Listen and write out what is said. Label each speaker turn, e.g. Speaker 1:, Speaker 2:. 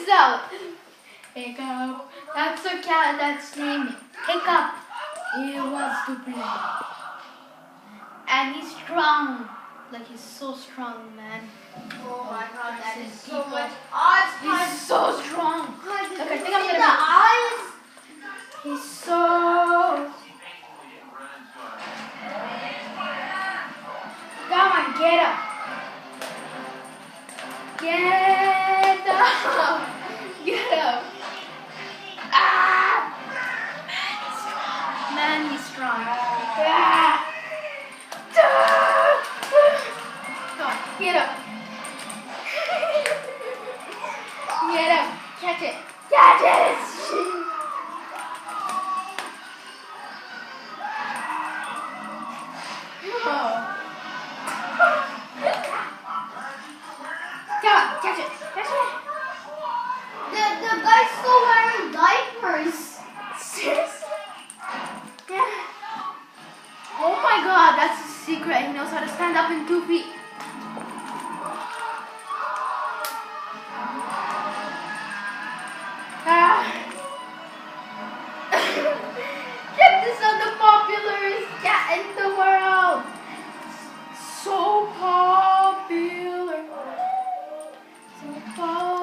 Speaker 1: out. Hiccup. That's a cat that's named Hiccup. He wants to play. And he's strong. Like he's so strong, man.
Speaker 2: Oh my god, that is so
Speaker 1: people.
Speaker 2: much eyes.
Speaker 1: He's so strong.
Speaker 2: Look,
Speaker 1: I think I'm gonna
Speaker 2: the eyes.
Speaker 1: He's so. Come on, get up. Get up. Get up. Ah! Man, he's strong. Ah! Come on, get up. Get up. Catch it. Catch it. Oh. Come on, catch it. Catch it.
Speaker 2: The guy's still wearing diapers.
Speaker 1: Seriously? Yeah. Oh my god, that's a secret. He knows how to stand up in 2 feet.